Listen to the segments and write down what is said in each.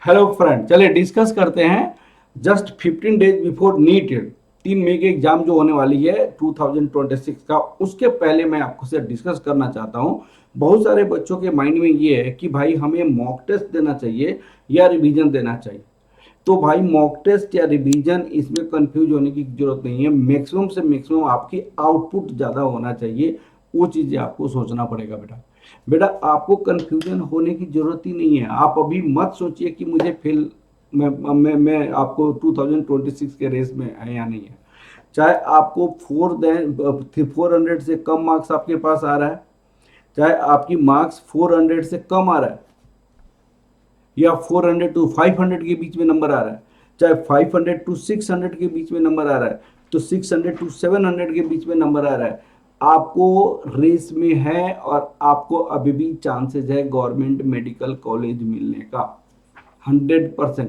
Hello friend, चलिए discuss करते हैं। जस्ट 15 डेज बिफोर नीट 3 मई के एग्जाम जो होने वाली है 2026 का, उसके पहले मैं आपको से डिस्कस करना चाहता हूं। बहुत सारे बच्चों के माइंड में ये है कि भाई हमें मॉक टेस्ट देना चाहिए या रिवीजन देना चाहिए। तो भाई मॉक टेस्ट या रिवीजन, इसमें कंफ्यूज होने की जरूरत नहीं है। मैक्सिमम से मैक्सिमम आपकी आउटपुट ज़्यादा होना चाहिए, वो चीज़ें आपको सोचना पड़ेगा। बेटा बेटा आपको कंफ्यूजन होने की जरूरत ही नहीं है। आप अभी मत सोचिए कि मुझे फेल, मैं आपको 2026 के रेस में है या नहीं है। चाहे आपको 400 से कम मार्क्स आपके पास आ रहा है, चाहे आपकी मार्क्स 400 से कम आ रहा है, या 400 टू 500 के बीच में नंबर आ रहा है, चाहे 500 टू 600 के बीच में नंबर आ रहा है, तो 600 टू 700 के बीच में नंबर आ रहा है, आपको रेस में है और आपको अभी भी चांसेस है गवर्नमेंट मेडिकल कॉलेज मिलने का 100%।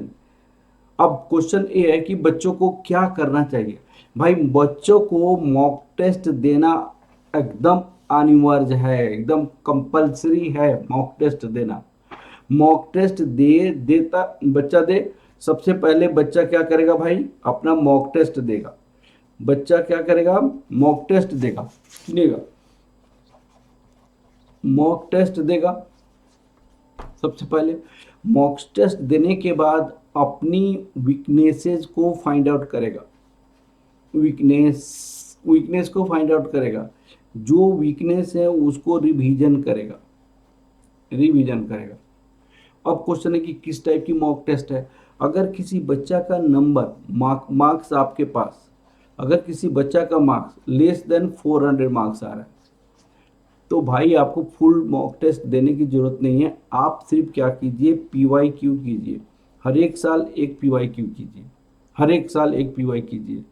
अब क्वेश्चन ये है कि बच्चों को क्या करना चाहिए। भाई बच्चों को मॉक टेस्ट देना एकदम अनिवार्य है, एकदम कंपलसरी है मॉक टेस्ट देना। मॉक टेस्ट देता बच्चा दे। सबसे पहले बच्चा क्या करेगा भाई, अपना मॉक टेस्ट देगा। बच्चा क्या करेगा, मॉक टेस्ट देगा, मॉक टेस्ट देगा। सबसे पहले मॉक टेस्ट देने के बाद अपनी वीकनेसेस को फाइंड आउट करेगा। वीकनेस को फाइंड आउट करेगा, जो वीकनेस है उसको रिवीजन करेगा। अब क्वेश्चन है कि किस टाइप की मॉक टेस्ट है। अगर किसी बच्चा का नंबर मार्क्स आपके पास, अगर किसी बच्चा का मार्क्स लेस देन 400 मार्क्स आ रहा है, तो भाई आपको फुल मॉक टेस्ट देने की जरूरत नहीं है। आप सिर्फ क्या कीजिए, PYQ कीजिए। हर एक साल एक PYQ कीजिए, हर एक साल एक PY कीजिए।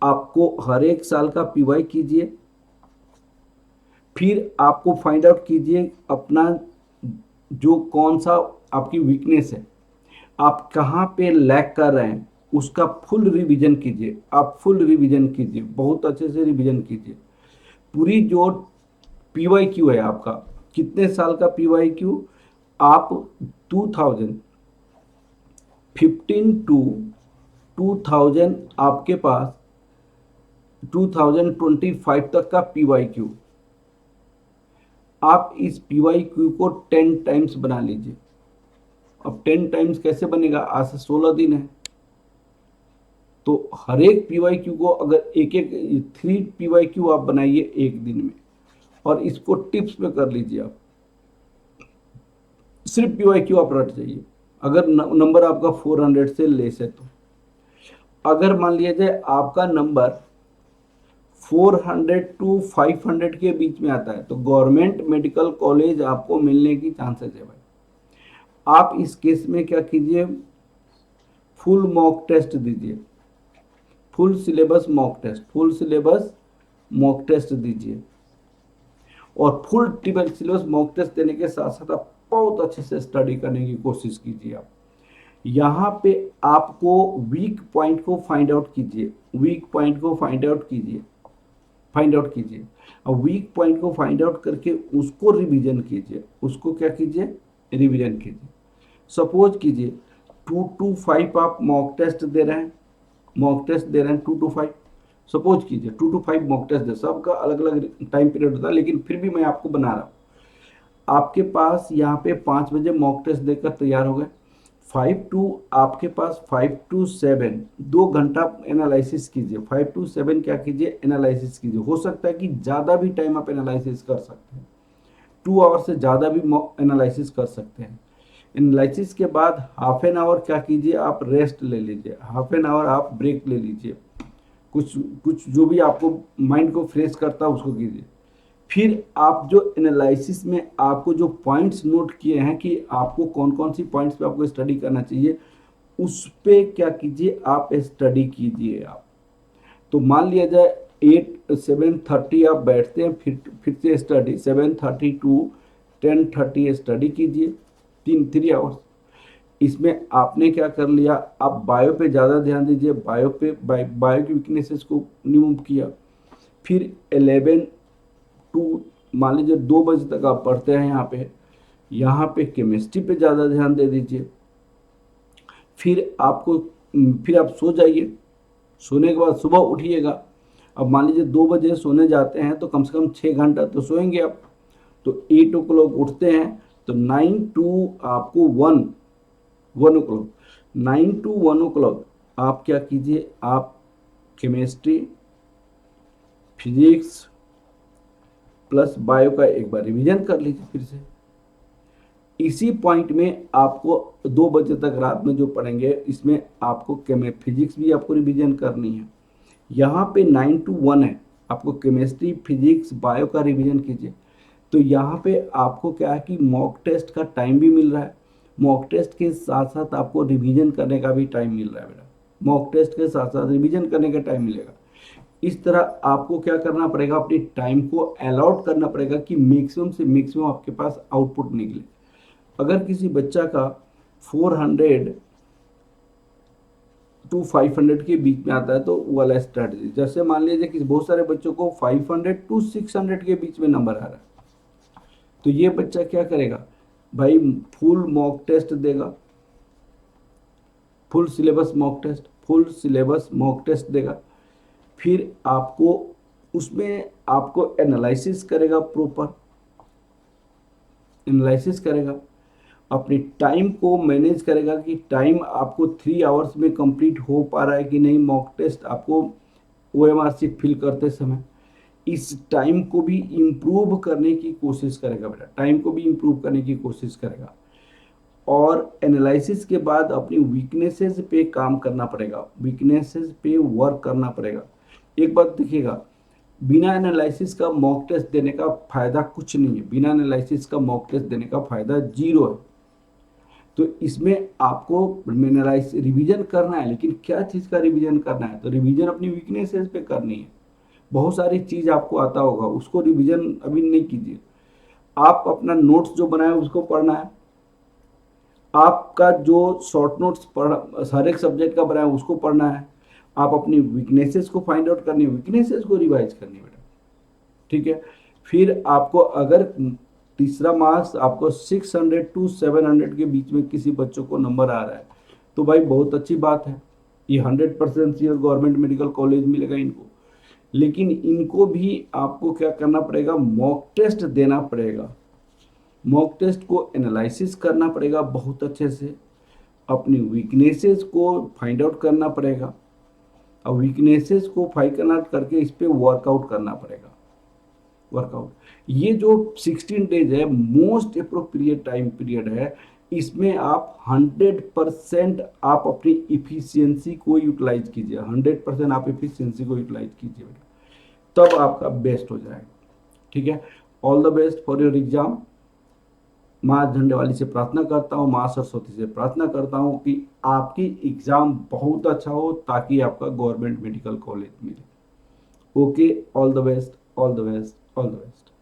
आपको हर एक साल का PY कीजिए, फिर आपको फाइंड आउट कीजिए अपना जो कौन सा आपकी वीकनेस है, आप कहाँ पे लैग कर रहे हैं, उसका फुल रिवीजन कीजिए। आप फुल रिवीजन कीजिए, बहुत अच्छे से रिवीजन कीजिए। पूरी जो PYQ है आपका, कितने साल का PYQ, आप 2015 टू 2000 आपके पास 2025 तक का PYQ, आप इस PYQ को 10 टाइम्स बना लीजिए। अब 10 टाइम्स कैसे बनेगा, आज से 16 दिन है, तो हर एक PYQ को अगर एक एक 3 PYQ आप बनाइए एक दिन में, और इसको टिप्स पे कर लीजिए। आप सिर्फ PYQ आप रट जाइए। अगर नंबर आपका 400 से लेस है, तो अगर मान लिया जाए आपका नंबर 400 टू 500 के बीच में आता है, तो गवर्नमेंट मेडिकल कॉलेज आपको मिलने की चांसेस है भाई। आप इस केस में क्या कीजिए, फुल मॉक टेस्ट दीजिए, फुल सिलेबस मॉक टेस्ट दीजिए। और full table syllabus mock test देने के साथ साथ आप बहुत अच्छे से स्टडी करने की कोशिश कीजिए। आप यहाँ पे आपको वीक पॉइंट को फाइंड आउट कीजिए, फाइंड आउट कीजिए। और वीक पॉइंट को फाइंड आउट करके उसको रिवीजन कीजिए। उसको क्या कीजिए, रिवीजन कीजिए। सपोज कीजिए 2 to 5 आप मॉक टेस्ट दे रहे हैं 2 to 5। सपोज कीजिए 2 to 5 मॉक टेस्ट दे, सबका अलग अलग टाइम पीरियड होता है, लेकिन फिर भी मैं आपको बना रहा हूँ। आपके पास यहाँ पे 5 बजे मॉक टेस्ट देकर तैयार हो गए। 5 to 7 2 घंटा एनालिसिस कीजिए। 5 to 7 क्या कीजिए, एनालिसिस कीजिए। हो सकता है कि ज़्यादा भी टाइम आप एनालिसिस कर सकते हैं, 2 आवर से ज़्यादा भी एनालिसिस कर सकते हैं। एनालिसिस के बाद हाफ एन आवर क्या कीजिए, आप रेस्ट ले लीजिए, हाफ एन आवर आप ब्रेक ले लीजिए। कुछ कुछ जो भी आपको माइंड को फ्रेश करता है उसको कीजिए। फिर आप जो एनालिसिस में आपको जो पॉइंट्स नोट किए हैं कि आपको कौन कौन सी पॉइंट्स पे आपको स्टडी करना चाहिए, उस पे क्या कीजिए, आप स्टडी कीजिए। आप तो मान लिया जाए 7:30 आप बैठते हैं, फिर से स्टडी 7:30 टू 10:30 स्टडी कीजिए, 3 आवर्स। इसमें आपने क्या कर लिया, आप बायो पे ज़्यादा ध्यान दीजिए, बायो की वीकनेसेस को रिमूव किया। फिर 11 टू मान लीजिए 2 बजे तक आप पढ़ते हैं, यहाँ पे केमिस्ट्री पे ज़्यादा ध्यान दे दीजिए। फिर आपको फिर आप सो जाइए। सोने के बाद सुबह उठिएगा। अब मान लीजिए 2 बजे सोने जाते हैं तो कम से कम 6 घंटा तो सोएंगे आप। तो 8 ओ क्लॉक उठते हैं तो 9 टू आपको 1 ओ क्लॉक, 9 टू 1 ओ क्लॉक आप क्या कीजिए, आप केमिस्ट्री, फिजिक्स प्लस बायो का एक बार रिवीजन कर लीजिए फिर से। इसी पॉइंट में आपको 2 बजे तक रात में जो पढ़ेंगे इसमें आपको फिजिक्स भी आपको रिवीजन करनी है। यहाँ पे 9 टू 1 है, आपको केमिस्ट्री, फिजिक्स, बायो का रिवीजन कीजिए। तो यहाँ पे आपको क्या है कि मॉक टेस्ट का टाइम भी मिल रहा है, मॉक टेस्ट के साथ साथ आपको रिवीजन करने का भी टाइम मिल रहा है बेटा। मॉक टेस्ट के साथ साथ रिवीजन करने का टाइम मिलेगा। इस तरह आपको क्या करना पड़ेगा, अपनी टाइम को अलॉट करना पड़ेगा कि मैक्सिमम से मैक्सिमम आपके पास आउटपुट निकले। अगर किसी बच्चा का 400 टू 500 के बीच में आता है तो वो वाला स्ट्रैटेजी, जैसे मान लीजिए कि बहुत सारे बच्चों को 500 टू 600 के बीच में नंबर आ रहा है, तो ये बच्चा क्या करेगा भाई, फुल मॉक टेस्ट देगा, फुल सिलेबस मॉक टेस्ट देगा। फिर आपको उसमें आपको एनालिसिस करेगा, प्रॉपर एनालिसिस करेगा, अपनी टाइम को मैनेज करेगा कि टाइम आपको 3 आवर्स में कंप्लीट हो पा रहा है कि नहीं, मॉक टेस्ट आपको OMR शीट फिल करते समय। इस टाइम को भी इम्प्रूव करने की कोशिश करेगा बेटा, टाइम को भी इम्प्रूव करने की कोशिश करेगा। और एनालिसिस के बाद अपनी वीकनेसेस पे काम करना पड़ेगा, वीकनेसेस पे वर्क करना पड़ेगा। एक बात देखिएगा, बिना एनालिसिस का मॉक टेस्ट देने का फायदा कुछ नहीं है, बिना एनालिसिस का मॉक टेस्ट देने का फायदा 0 है। तो इसमें आपको एनालाइज रिवीजन करना है, लेकिन क्या चीज़ का रिवीजन करना है, तो रिवीजन अपनी वीकनेसेस पे करनी है। बहुत सारी चीज़ आपको आता होगा, उसको रिवीजन अभी नहीं कीजिए। आप अपना नोट्स जो बनाए उसको पढ़ना है, आपका जो शॉर्ट नोट्स पढ़ हर एक सब्जेक्ट का बनाए उसको पढ़ना है। आप अपनी वीकनेसेस को फाइंड आउट करनी है, वीकनेसेस को रिवाइज करनी है बेटा, ठीक है। फिर आपको अगर तीसरा मार्क्स आपको 600 टू 700 के बीच में किसी बच्चों को नंबर आ रहा है तो भाई बहुत अच्छी बात है, ये 100% श्योर गवर्नमेंट मेडिकल कॉलेज मिलेगा इनको। लेकिन इनको भी आपको क्या करना पड़ेगा, मॉक टेस्ट देना पड़ेगा, मॉक टेस्ट को एनालिसिस करना पड़ेगा बहुत अच्छे से, अपनी वीकनेसेस को फाइंड आउट करना पड़ेगा, और वीकनेसेस को फाइंड आउट करके इस पर वर्कआउट करना पड़ेगा, वर्कआउट। ये जो 16 डेज है मोस्ट अप्रोप्रिएट टाइम पीरियड है, इसमें आप 100% आप अपनी इफिशियंसी को यूटिलाइज कीजिए, 100% आप इफिशियंसी को यूटिलाइज कीजिए बेटा, तब आपका बेस्ट हो जाएगा, ठीक है। All the best for your exam. माँ झंडेवाली से प्रार्थना करता हूँ, माँ सरस्वती से प्रार्थना करता हूँ कि आपकी एग्जाम बहुत अच्छा हो ताकि आपका गवर्नमेंट मेडिकल कॉलेज मिले। Okay, all the best, all the best, all the best.